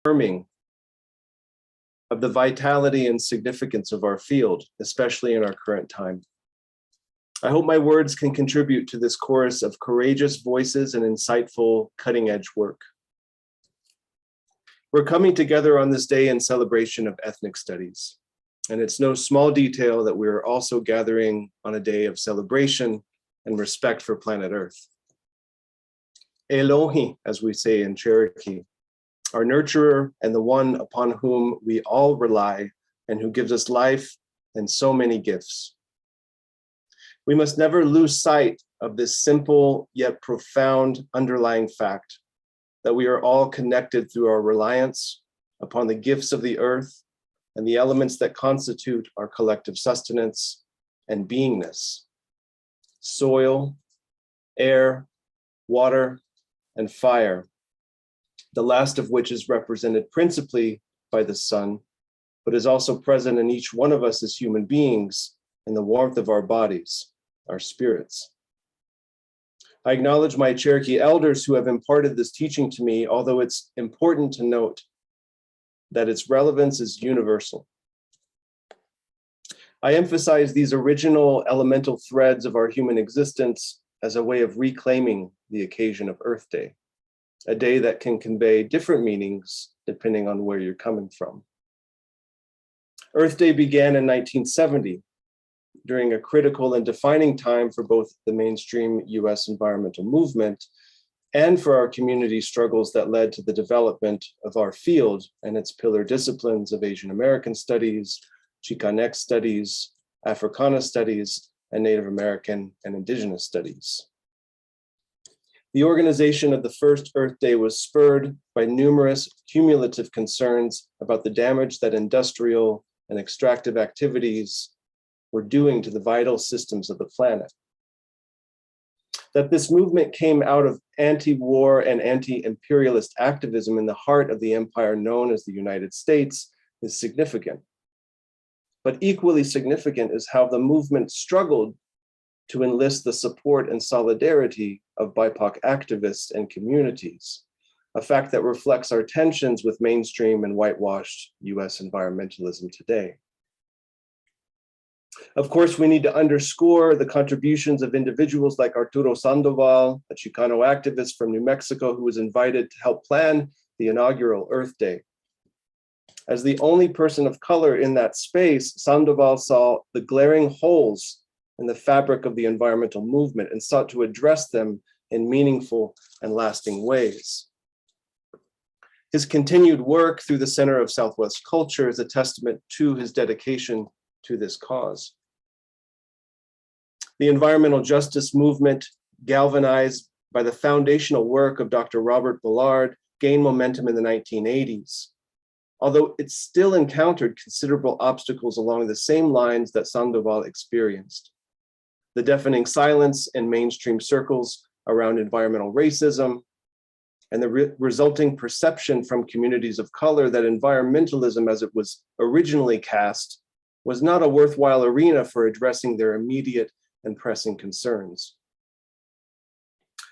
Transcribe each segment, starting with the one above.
affirming of the vitality and significance of our field, especially in our current time. I hope my words can contribute to this chorus of courageous voices and insightful, cutting-edge work. We're coming together on this day in celebration of ethnic studies, and it's no small detail that we're also gathering on a day of celebration and respect for planet Earth. Elohi, as we say in Cherokee, our nurturer and the one upon whom we all rely and who gives us life and so many gifts. We must never lose sight of this simple yet profound underlying fact that we are all connected through our reliance upon the gifts of the earth and the elements that constitute our collective sustenance and beingness: soil, air, water, and fire, the last of which is represented principally by the sun, but is also present in each one of us as human beings in the warmth of our bodies, our spirits. I acknowledge my Cherokee elders who have imparted this teaching to me, although it's important to note that its relevance is universal. I emphasize these original elemental threads of our human existence as a way of reclaiming the occasion of Earth Day, a day that can convey different meanings depending on where you're coming from. Earth Day began in 1970, during a critical and defining time for both the mainstream US environmental movement and for our community struggles that led to the development of our field and its pillar disciplines of Asian American studies, Chicanx studies, Africana studies, and Native American and Indigenous studies. The organization of the first Earth Day was spurred by numerous cumulative concerns about the damage that industrial and extractive activities were doing to the vital systems of the planet. That this movement came out of anti-war and anti-imperialist activism in the heart of the empire known as the United States is significant. But equally significant is how the movement struggled to enlist the support and solidarity of BIPOC activists and communities, a fact that reflects our tensions with mainstream and whitewashed US environmentalism today. Of course, we need to underscore the contributions of individuals like Arturo Sandoval, a Chicano activist from New Mexico who was invited to help plan the inaugural Earth Day. As the only person of color in that space, Sandoval saw the glaring holes in the fabric of the environmental movement and sought to address them in meaningful and lasting ways. His continued work through the Center of Southwest Culture is a testament to his dedication to this cause. The environmental justice movement, galvanized by the foundational work of Dr. Robert Bullard, gained momentum in the 1980s, although it still encountered considerable obstacles along the same lines that Sandoval experienced. The deafening silence in mainstream circles around environmental racism, and the resulting perception from communities of color that environmentalism, as it was originally cast, was not a worthwhile arena for addressing their immediate and pressing concerns.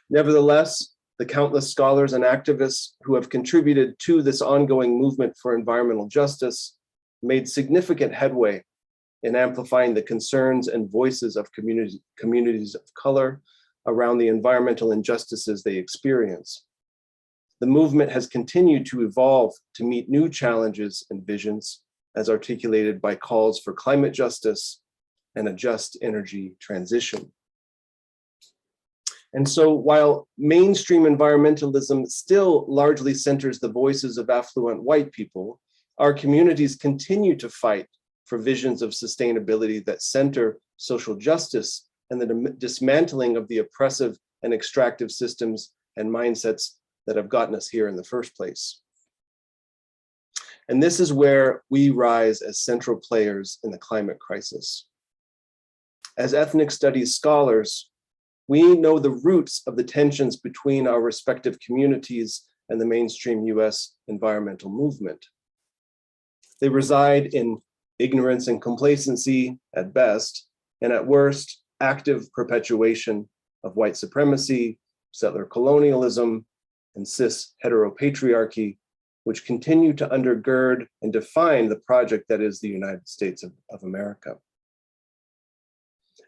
Nevertheless, the countless scholars and activists who have contributed to this ongoing movement for environmental justice made significant headway in amplifying the concerns and voices of communities of color around the environmental injustices they experience. The movement has continued to evolve to meet new challenges and visions, as articulated by calls for climate justice and a just energy transition. And so while mainstream environmentalism still largely centers the voices of affluent white people, our communities continue to fight for visions of sustainability that center social justice and the dismantling of the oppressive and extractive systems and mindsets that have gotten us here in the first place. And this is where we rise as central players in the climate crisis. As ethnic studies scholars, we know the roots of the tensions between our respective communities and the mainstream US environmental movement. They reside in ignorance and complacency at best, and at worst, active perpetuation of white supremacy, settler colonialism, and cis heteropatriarchy, which continue to undergird and define the project that is the United States of America.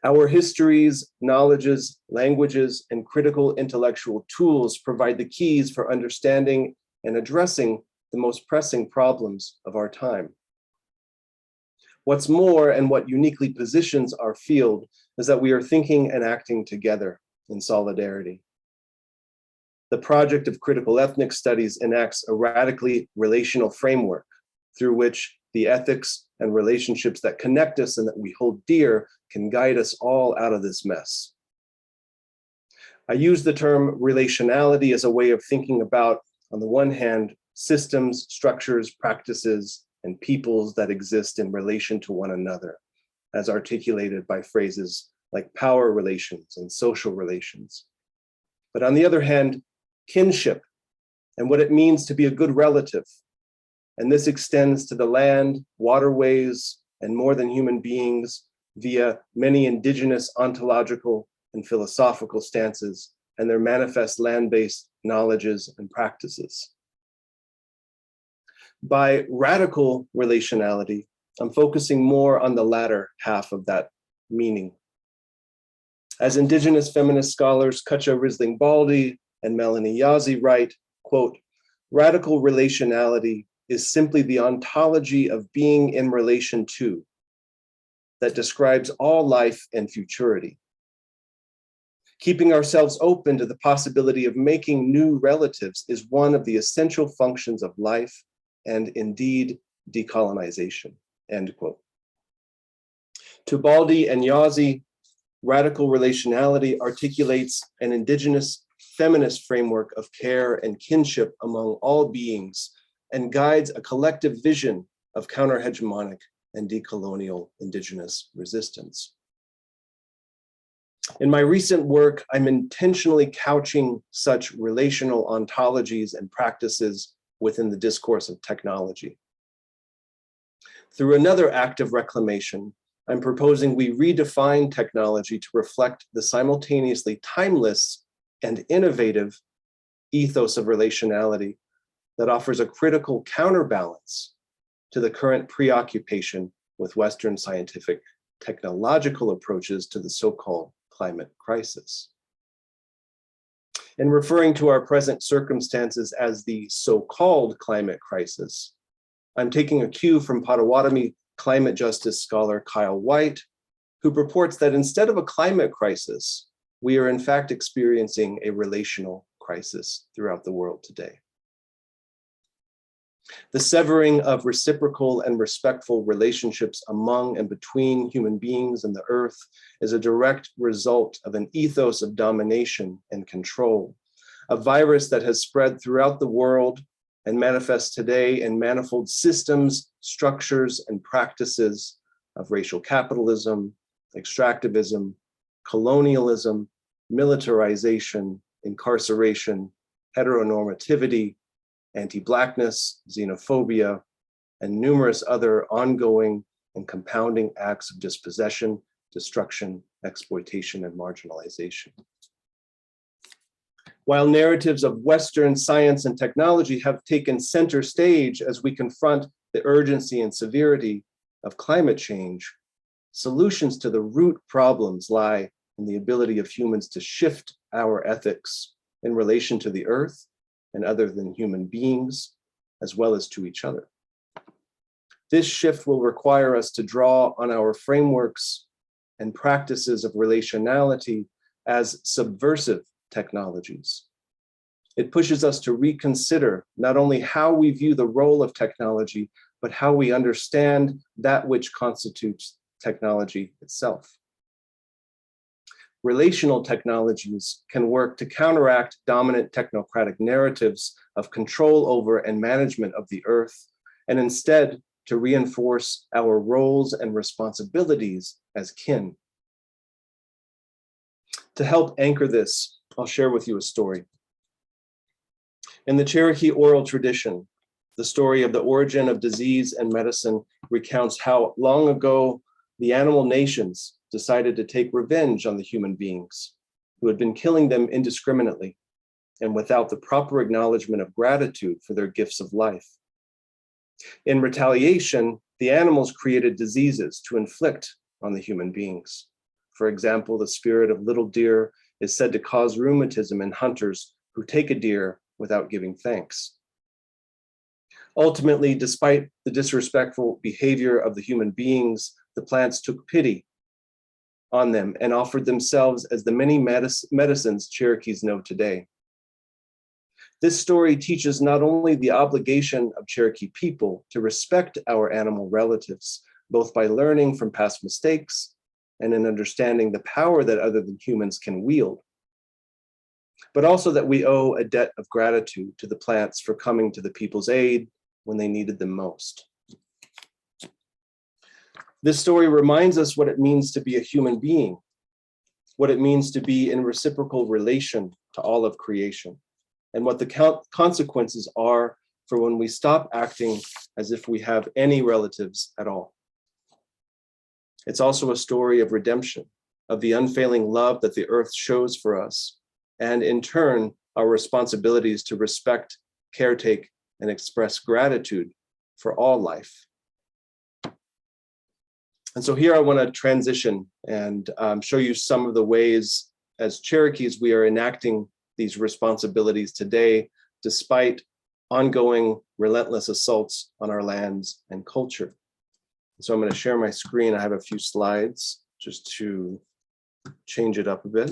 Our histories, knowledges, languages, and critical intellectual tools provide the keys for understanding and addressing the most pressing problems of our time. What's more, and what uniquely positions our field, is that we are thinking and acting together in solidarity. The project of critical ethnic studies enacts a radically relational framework through which the ethics and relationships that connect us and that we hold dear can guide us all out of this mess. I use the term relationality as a way of thinking about, on the one hand, systems, structures, practices, and peoples that exist in relation to one another, as articulated by phrases like power relations and social relations. But on the other hand, kinship and what it means to be a good relative. And this extends to the land, waterways, and more than human beings via many indigenous ontological and philosophical stances and their manifest land-based knowledges and practices. By radical relationality, I'm focusing more on the latter half of that meaning. As indigenous feminist scholars Cutcha Risling-Baldy and Melanie Yazzie write, quote, "Radical relationality is simply the ontology of being in relation to that describes all life and futurity. Keeping ourselves open to the possibility of making new relatives is one of the essential functions of life and indeed decolonization," end quote. To Baldy and Yazzie, radical relationality articulates an indigenous feminist framework of care and kinship among all beings and guides a collective vision of counter-hegemonic and decolonial indigenous resistance. In my recent work, I'm intentionally couching such relational ontologies and practices within the discourse of technology. Through another act of reclamation, I'm proposing we redefine technology to reflect the simultaneously timeless and innovative ethos of relationality that offers a critical counterbalance to the current preoccupation with Western scientific technological approaches to the so-called climate crisis. In referring to our present circumstances as the so-called climate crisis, I'm taking a cue from Potawatomi climate justice scholar Kyle White, who purports that instead of a climate crisis, we are in fact experiencing a relational crisis throughout the world today. The severing of reciprocal and respectful relationships among and between human beings and the earth is a direct result of an ethos of domination and control, a virus that has spread throughout the world and manifests today in manifold systems, structures, and practices of racial capitalism, extractivism, colonialism, militarization, incarceration, heteronormativity, anti-Blackness, xenophobia, and numerous other ongoing and compounding acts of dispossession, destruction, exploitation, and marginalization. While narratives of Western science and technology have taken center stage as we confront the urgency and severity of climate change, solutions to the root problems lie in the ability of humans to shift our ethics in relation to the earth and other than human beings, as well as to each other. This shift will require us to draw on our frameworks and practices of relationality as subversive technologies. It pushes us to reconsider not only how we view the role of technology, but how we understand that which constitutes technology itself. Relational technologies can work to counteract dominant technocratic narratives of control over and management of the earth, and instead to reinforce our roles and responsibilities as kin. To help anchor this, I'll share with you a story. In the Cherokee oral tradition, the story of the origin of disease and medicine recounts how long ago the animal nations decided to take revenge on the human beings who had been killing them indiscriminately and without the proper acknowledgement of gratitude for their gifts of life. In retaliation, the animals created diseases to inflict on the human beings. For example, the spirit of little deer is said to cause rheumatism in hunters who take a deer without giving thanks. Ultimately, despite the disrespectful behavior of the human beings, the plants took pity on them and offered themselves as the many medicines Cherokees know today. This story teaches not only the obligation of Cherokee people to respect our animal relatives, both by learning from past mistakes and in understanding the power that other than humans can wield, but also that we owe a debt of gratitude to the plants for coming to the people's aid when they needed them most. This story reminds us what it means to be a human being, what it means to be in reciprocal relation to all of creation, and what the consequences are for when we stop acting as if we have any relatives at all. It's also a story of redemption, of the unfailing love that the earth shows for us, and in turn, our responsibilities to respect, caretake, and express gratitude for all life. And so here I want to transition and show you some of the ways as Cherokees we are enacting these responsibilities today, despite ongoing relentless assaults on our lands and culture. So I'm going to share my screen. I have a few slides just to change it up a bit.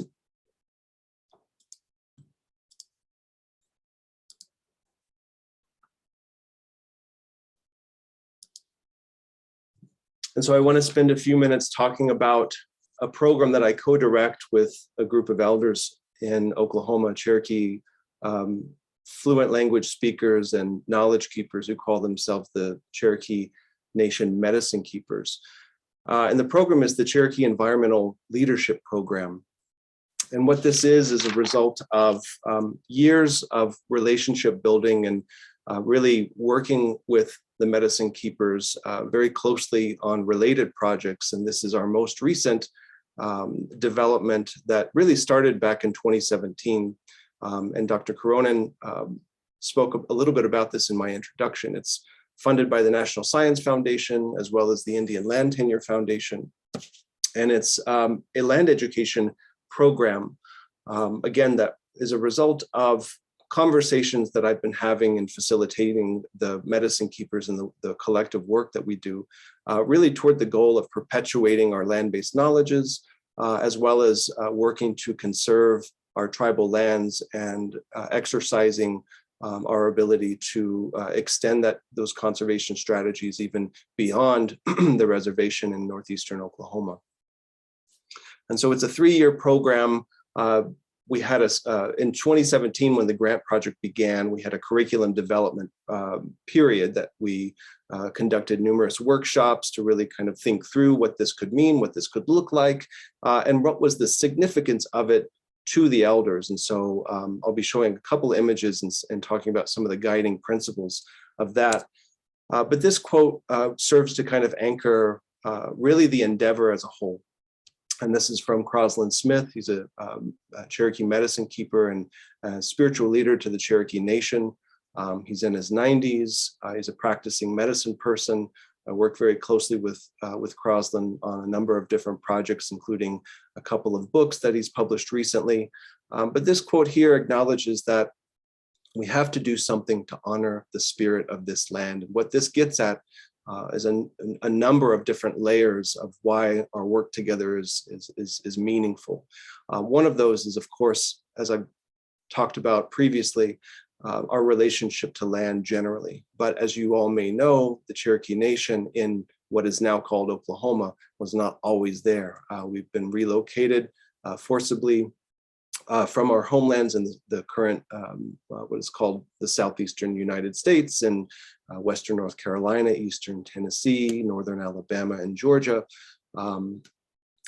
And so I want to spend a few minutes talking about a program that I co-direct with a group of elders in Oklahoma, Cherokee fluent language speakers and knowledge keepers who call themselves the Cherokee Nation Medicine Keepers. And the program is the Cherokee Environmental Leadership Program. And what this is a result of years of relationship building and really working with the medicine keepers very closely on related projects. And this is our most recent development that really started back in 2017. And Dr. Coronin spoke a little bit about this in my introduction. It's funded by the National Science Foundation, as well as the Indian Land Tenure Foundation. And it's a land education program, again, that is a result of conversations that I've been having and facilitating the medicine keepers and the collective work that we do, really toward the goal of perpetuating our land-based knowledges, as well as working to conserve our tribal lands and exercising our ability to extend those conservation strategies even beyond the reservation in northeastern Oklahoma. And so it's a 3-year program. We had in 2017, when the grant project began, we had a curriculum development period that we conducted numerous workshops to really kind of think through what this could mean, what this could look like, and what was the significance of it to the elders. And so I'll be showing a couple of images and talking about some of the guiding principles of that. But this quote serves to kind of anchor really the endeavor as a whole. And this is from Crosland Smith. He's a Cherokee medicine keeper and a spiritual leader to the Cherokee Nation. He's in his 90s. He's a practicing medicine person. I work very closely with Crosland on a number of different projects, including a couple of books that he's published recently. But this quote here acknowledges that we have to do something to honor the spirit of this land. What this gets at is a number of different layers of why our work together is meaningful. One of those is, of course, as I've talked about previously, our relationship to land generally. But as you all may know, the Cherokee Nation in what is now called Oklahoma was not always there. We've been relocated forcibly from our homelands in the current, what is called the southeastern United States, and western North Carolina, eastern Tennessee, northern Alabama, and Georgia.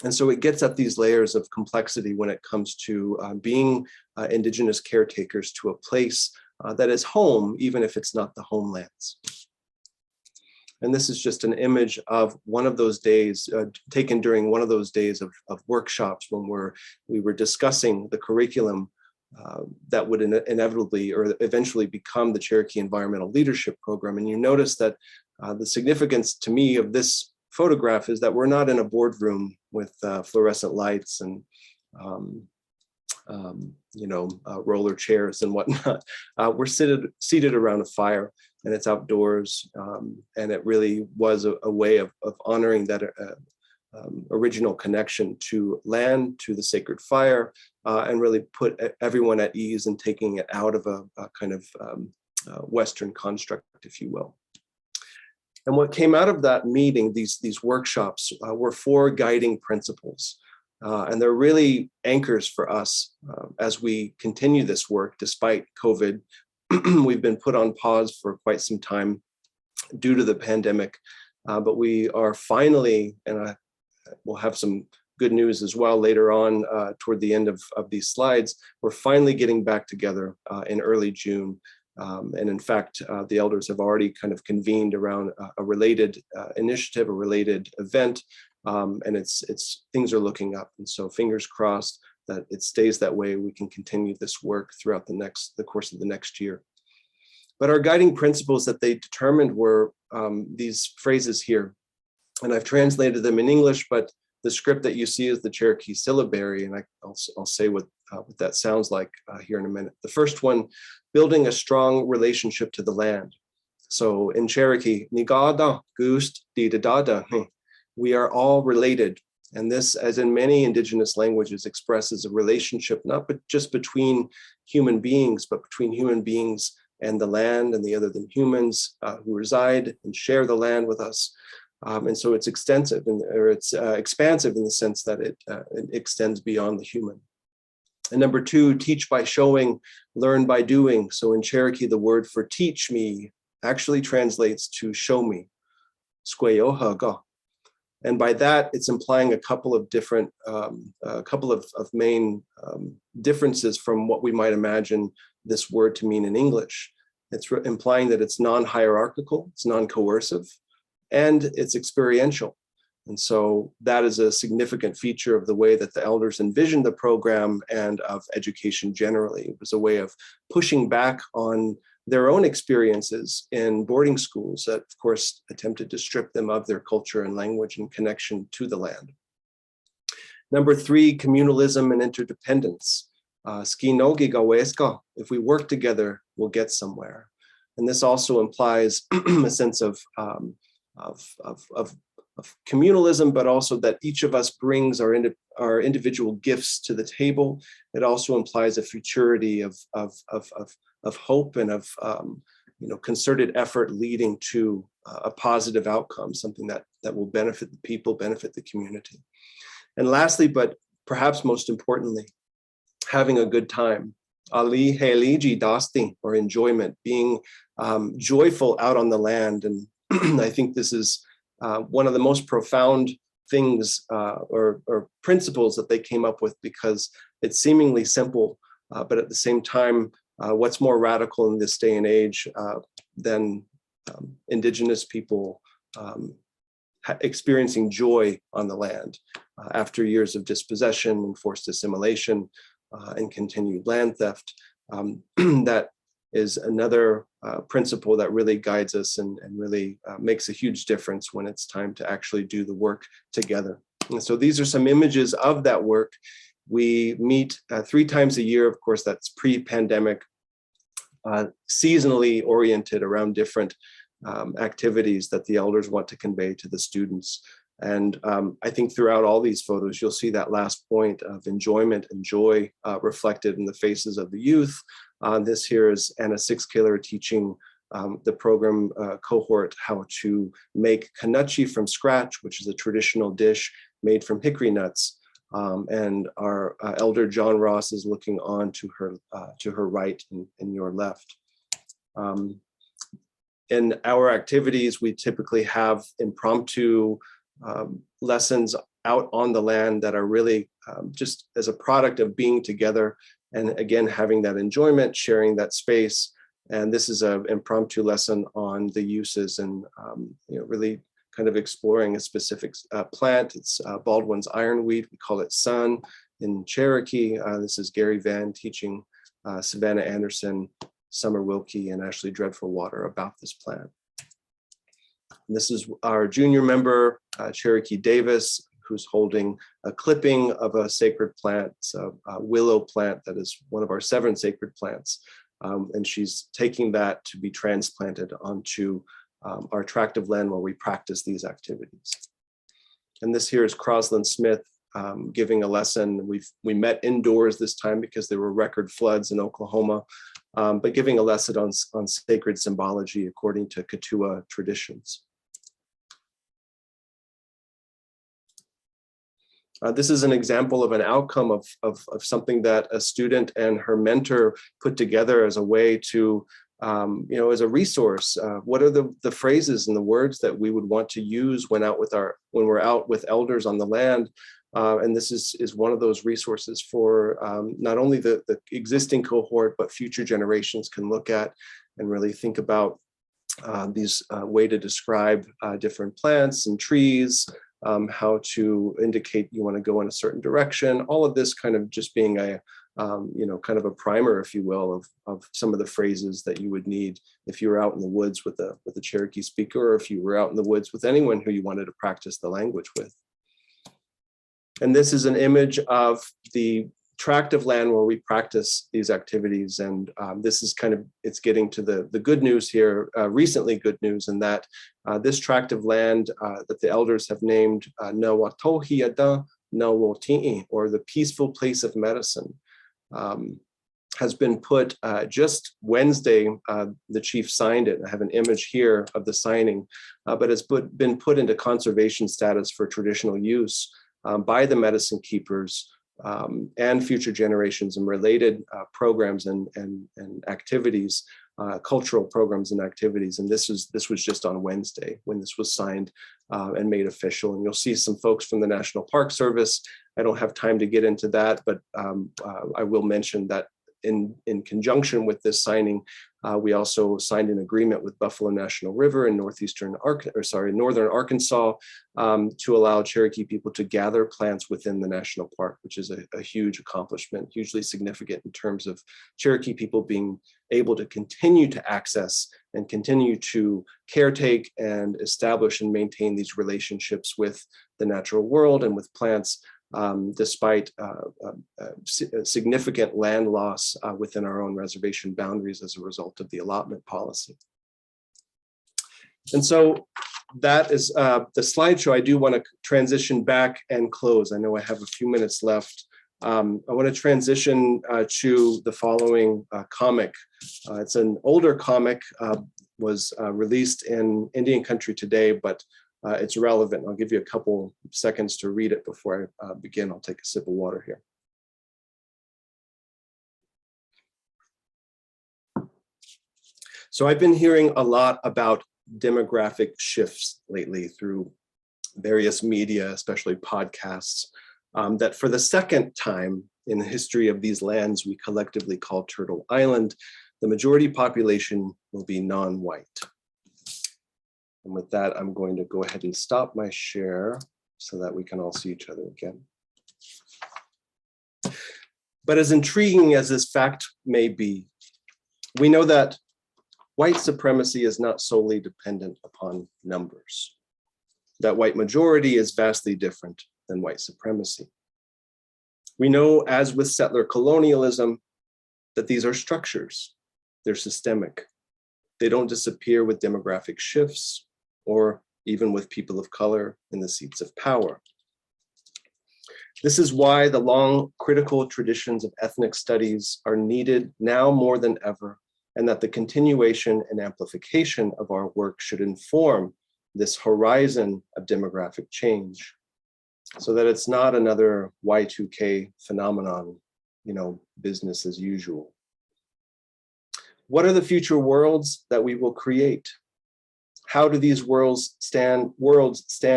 And so it gets at these layers of complexity when it comes to being indigenous caretakers to a place that is home, even if it's not the homelands. And this is just an image of one of those days, taken during one of those days of workshops when we were discussing the curriculum that would inevitably or eventually become the Cherokee Environmental Leadership Program. And you notice that the significance to me of this photograph is that we're not in a boardroom with fluorescent lights and roller chairs and whatnot. We're seated around a fire, and it's outdoors, and it really was a way of honoring that original connection to land, to the sacred fire, and really put everyone at ease and taking it out of a kind of Western construct, if you will. And what came out of that meeting, these workshops, were 4 guiding principles. And they're really anchors for us as we continue this work despite COVID. We've been put on pause for quite some time due to the pandemic, but we are finally, and we'll have some good news as well later on toward the end of these slides, we're finally getting back together in early June. And in fact, the elders have already kind of convened around a related initiative, a related event, and it's things are looking up. And so fingers crossed that it stays that way. We can continue this work throughout the course of the next year. But our guiding principles that they determined were these phrases here, and I've translated them in English, but the script that you see is the Cherokee syllabary, and I'll say what that sounds like here in a minute. The first one, building a strong relationship to the land. So in Cherokee, Nigada, Gust, Didadada, we are all related. And this, as in many indigenous languages, expresses a relationship, not just between human beings, but between human beings and the land and the other than humans who reside and share the land with us. And so it's extensive, or it's expansive in the sense that it extends beyond the human. And number 2, teach by showing, learn by doing. So in Cherokee, the word for teach me actually translates to show me. And by that, it's implying a couple of different, main differences from what we might imagine this word to mean in English. It's implying that it's non-hierarchical, it's non-coercive, and it's experiential. And so that is a significant feature of the way that the elders envisioned the program and of education generally. It was a way of pushing back on their own experiences in boarding schools that, of course, attempted to strip them of their culture and language and connection to the land. Number 3, communalism and interdependence. If we work together, we'll get somewhere. And this also implies a sense of communalism, but also that each of us brings our individual gifts to the table. It also implies a futurity of hope and of concerted effort leading to a positive outcome, something that will benefit the people, benefit the community. And lastly, but perhaps most importantly, having a good time. Ali Heliji Dasti, or enjoyment, being joyful out on the land. And I think this is one of the most profound things or principles that they came up with, because it's seemingly simple, but at the same time, what's more radical in this day and age than indigenous people experiencing joy on the land after years of dispossession and forced assimilation and continued land theft. That is another principle that really guides us and really makes a huge difference when it's time to actually do the work together. And so these are some images of that work. We meet 3 times a year, of course, that's pre-pandemic, seasonally oriented around different activities that the elders want to convey to the students. And I think throughout all these photos, you'll see that last point of enjoyment and joy reflected in the faces of the youth. This here is Anna Sixkaler teaching the program cohort how to make kanachi from scratch, which is a traditional dish made from hickory nuts. And our elder John Ross is looking on to her right and your left. In our activities, we typically have impromptu lessons out on the land that are really just as a product of being together, and again, having that enjoyment, sharing that space. And this is an impromptu lesson on the uses and really kind of exploring a specific plant. It's Baldwin's ironweed. We call it sun in Cherokee. This is Gary Van teaching Savannah Anderson, Summer Wilkie, and Ashley Dreadful Water about this plant. And this is our junior member, Cherokee Davis, who's holding a clipping of a sacred plant, a willow plant that is one of our 7 sacred plants. And she's taking that to be transplanted onto our tractive land where we practice these activities. And this here is Crosland Smith giving a lesson. We met indoors this time because there were record floods in Oklahoma, but giving a lesson on sacred symbology according to Katua traditions. This is an example of an outcome of something that a student and her mentor put together as a way to, as a resource. What are the phrases and the words that we would want to use when we're out with elders on the land? And this is one of those resources for not only the existing cohort, but future generations can look at and really think about these way to describe different plants and trees, how to indicate you want to go in a certain direction, all of this kind of just being a, kind of a primer, if you will, of some of the phrases that you would need if you were out in the woods with a Cherokee speaker, or if you were out in the woods with anyone who you wanted to practice the language with. And this is an image of the tract of land where we practice these activities. And this is it's getting to the good news here, recently good news, in that this tract of land that the elders have named Nawatohiada Nawoti'i, or the peaceful place of medicine, has been put just Wednesday. The chief signed it. I have an image here of the signing, but it's been put into conservation status for traditional use by the medicine keepers and future generations, and related programs and activities, cultural programs and activities. And this was just on Wednesday when this was signed and made official. And you'll see some folks from the National Park Service. I don't have time to get into that, but I will mention that in conjunction with this signing, we also signed an agreement with Buffalo National River in northern Arkansas, to allow Cherokee people to gather plants within the national park, which is a huge accomplishment, hugely significant in terms of Cherokee people being able to continue to access and continue to caretake and establish and maintain these relationships with the natural world and with plants, despite significant land loss within our own reservation boundaries as a result of the allotment policy. And so that is the slideshow. I do want to transition back and close. I know I have a few minutes left. I want to transition to the following comic. It's an older comic, was released in Indian Country Today, but it's relevant. I'll give you a couple seconds to read it before I begin. I'll take a sip of water here. So I've been hearing a lot about demographic shifts lately through various media, especially podcasts, that for the second time in the history of these lands we collectively call Turtle Island, the majority population will be non-white. And with that, I'm going to go ahead and stop my share so that we can all see each other again. But as intriguing as this fact may be, we know that white supremacy is not solely dependent upon numbers. That white majority is vastly different than white supremacy. We know, as with settler colonialism, that these are structures. They're systemic. They don't disappear with demographic shifts, or even with people of color in the seats of power. This is why the long critical traditions of ethnic studies are needed now more than ever, and that the continuation and amplification of our work should inform this horizon of demographic change, so that it's not another Y2K phenomenon, business as usual. What are the future worlds that we will create? How do these worlds stand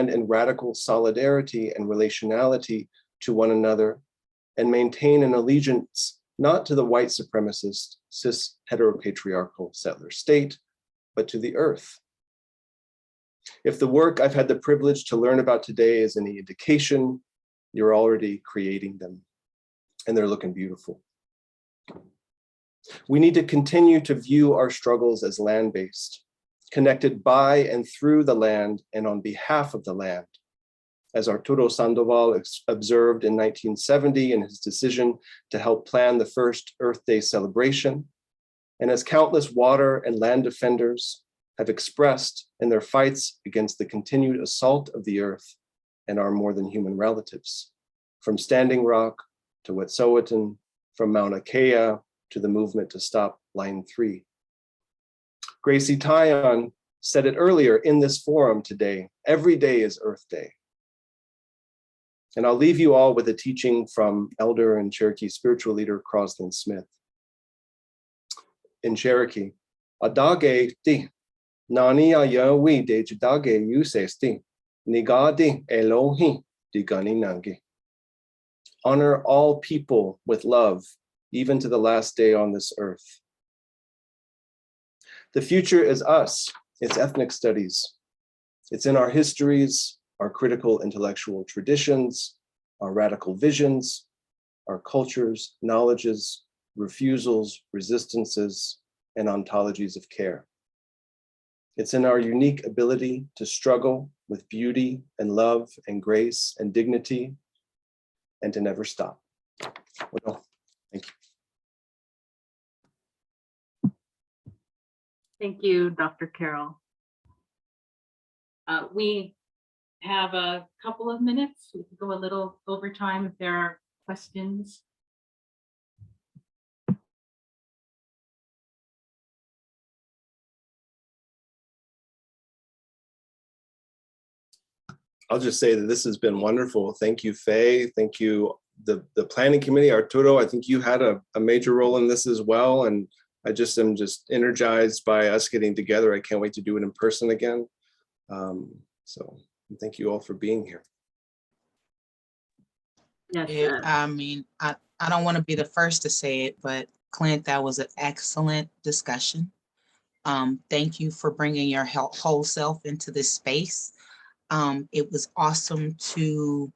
in radical solidarity and relationality to one another, and maintain an allegiance not to the white supremacist, cis heteropatriarchal settler state, but to the earth? If the work I've had the privilege to learn about today is any indication, you're already creating them, and they're looking beautiful. We need to continue to view our struggles as land-based, connected by and through the land and on behalf of the land. As Arturo Sandoval observed in 1970 in his decision to help plan the first Earth Day celebration, and as countless water and land defenders have expressed in their fights against the continued assault of the earth and our more than human relatives, from Standing Rock to Wet'suwet'en, from Mauna Kea to the movement to stop Line 3. Gracie Tyon said it earlier in this forum today, every day is Earth Day. And I'll leave you all with a teaching from elder and Cherokee spiritual leader Crosland Smith. In Cherokee, adage ti, nani ayawi de jadage usesti, nigadi Elohi digani nangi. Honor all people with love, even to the last day on this earth. The future is us, it's ethnic studies. It's in our histories, our critical intellectual traditions, our radical visions, our cultures, knowledges, refusals, resistances, and ontologies of care. It's in our unique ability to struggle with beauty and love and grace and dignity and to never stop. Well, thank you. Thank you, Dr. Carroll. We have a couple of minutes. We can go a little over time if there are questions. I'll just say that this has been wonderful. Thank you, Faye. Thank you, the planning committee. Arturo, I think you had a major role in this as well. And I just am just energized by us getting together. I can't wait to do it in person again. So thank you all for being here. Yes, I mean, I don't want to be the first to say it, but Clint, that was an excellent discussion. Thank you for bringing your whole self into this space. It was awesome to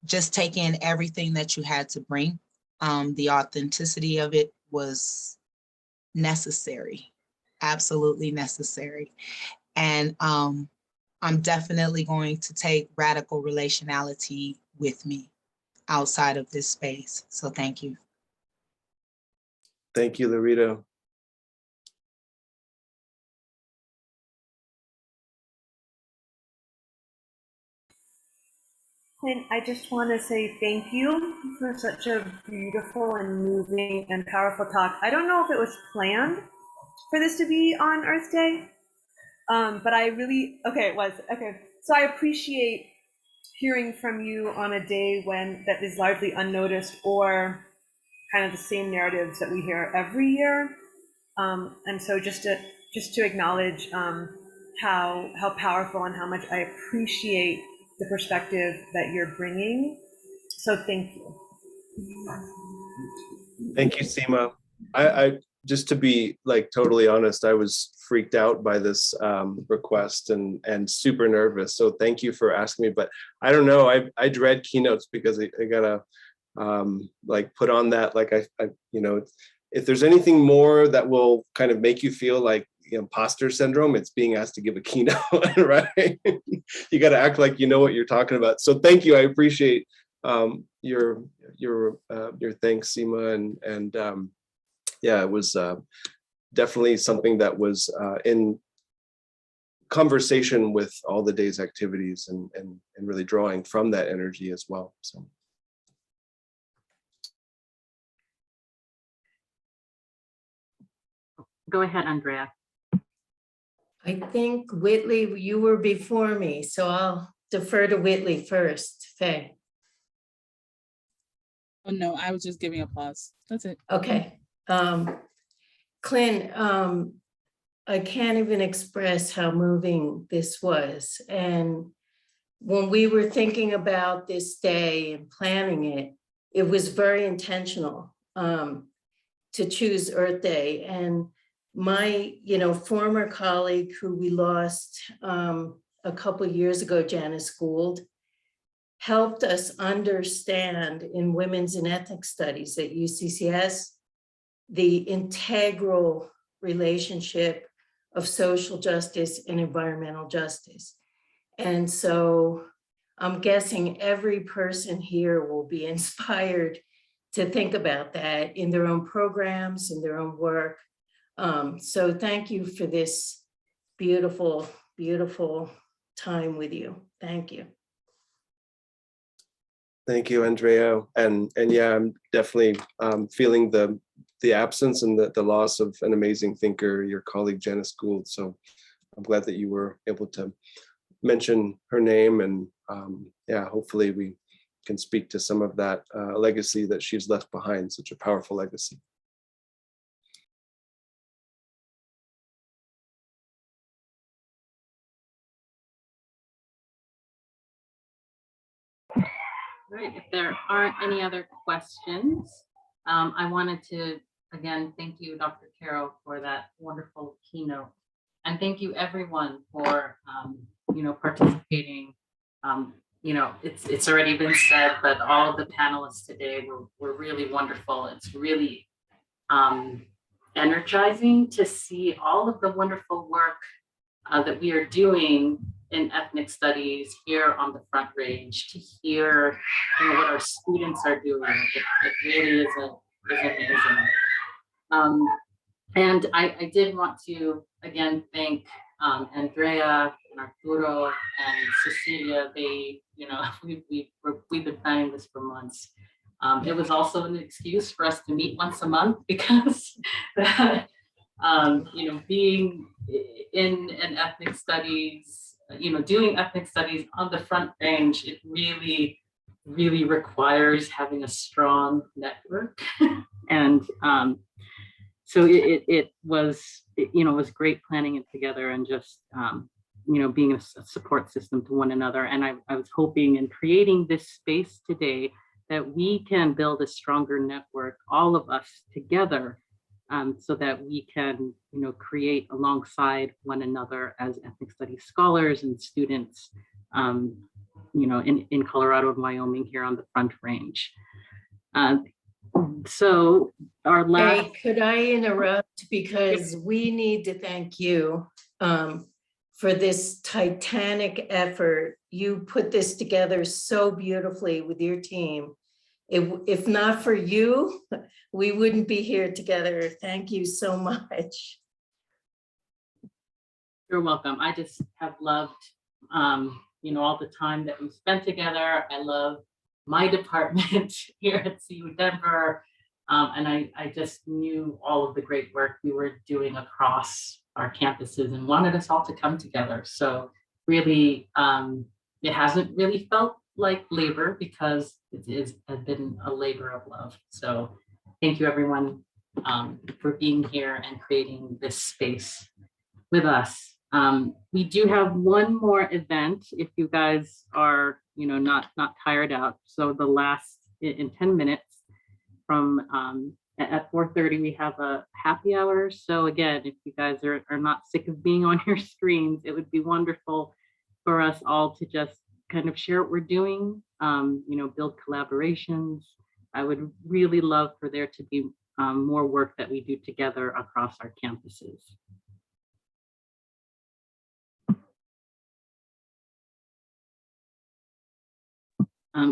just take in everything that you had to bring. The authenticity of it was necessary, absolutely necessary. And I'm definitely going to take radical relationality with me outside of this space. So thank you. Thank you, Larita. Clint, I just want to say thank you for such a beautiful and moving and powerful talk. I don't know if it was planned for this to be on Earth Day, but I really, okay, it was, okay. So I appreciate hearing from you on a day when that is largely unnoticed or kind of the same narratives that we hear every year. And so just to acknowledge how powerful and how much I appreciate the perspective that you're bringing. So thank you. Thank you, Seema. I just to be like totally honest, I was freaked out by this request and super nervous. So thank you for asking me. But I don't know, I dread keynotes because I gotta like put on that, like I you know, if there's anything more that will kind of make you feel like imposter syndrome, it's being asked to give a keynote, right? You got to act like you know what you're talking about. So thank you. I appreciate your thanks, Seema, and yeah, it was definitely something that was in conversation with all the day's activities and really drawing from that energy as well. So. go ahead, Andrea. I think Whitley, you were before me, so I'll defer to Whitley first. Faye. Oh no, I was just giving applause. That's it. Okay. Clint, I can't even express how moving this was. And when we were thinking about this day and planning it, it was very intentional to choose Earth Day. And my, former colleague who we lost a couple of years ago, Janice Gould, helped us understand in women's and ethnic studies at UCCS the integral relationship of social justice and environmental justice. And so I'm guessing every person here will be inspired to think about that in their own programs, in their own work. So thank you for this beautiful, beautiful time with you. Thank you. Thank you, Andrea. And yeah, I'm definitely feeling the absence and the loss of an amazing thinker, your colleague Janice Gould. So I'm glad that you were able to mention her name, and yeah, hopefully we can speak to some of that legacy that she's left behind, such a powerful legacy. Right, if there aren't any other questions, I wanted to, again, thank you, Dr. Carroll, for that wonderful keynote. And thank you everyone for, participating. It's already been said, but all of the panelists today were really wonderful. It's really energizing to see all of the wonderful work that we are doing in ethnic studies here on the Front Range, to hear what our students are doing. It really is amazing. And I did want to again thank Andrea and Arturo and Cecilia. They, we've been planning this for months. It was also an excuse for us to meet once a month, because being in an ethnic studies, doing ethnic studies on the Front Range, it really, really requires having a strong network. And so it was great planning it together, and just, being a support system to one another. And I was hoping in creating this space today that we can build a stronger network, all of us together, so that we can, create alongside one another as ethnic studies scholars and students, in Colorado and Wyoming here on the Front Range. So our last— Hey, could I interrupt? Because we need to thank you for this titanic effort. You put this together so beautifully with your team. If not for you, we wouldn't be here together. Thank you so much. You're welcome. I just have loved, all the time that we spent together. I love my department here at CU Denver. And I just knew all of the great work we were doing across our campuses and wanted us all to come together. So really, it hasn't really felt like labor, because it has been a labor of love. So thank you everyone for being here and creating this space with us. We do have one more event if you guys are, not tired out. So the last, in 10 minutes from at 4:30, we have a happy hour. So again, if you guys are not sick of being on your screens, it would be wonderful for us all to just kind of share what we're doing, build collaborations. I would really love for there to be more work that we do together across our campuses.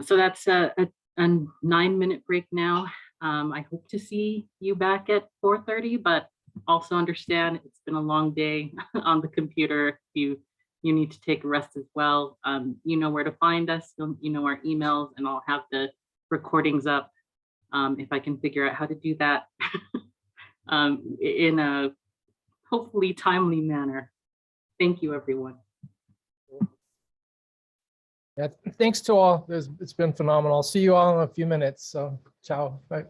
So that's a 9-minute break now. I hope to see you back at 4:30, but also understand it's been a long day on the computer. If you need to take a rest as well. You know where to find us, you know our emails, and I'll have the recordings up if I can figure out how to do that in a hopefully timely manner. Thank you, everyone. Yeah, thanks to all. It's been phenomenal. I'll see you all in a few minutes. So ciao. Bye.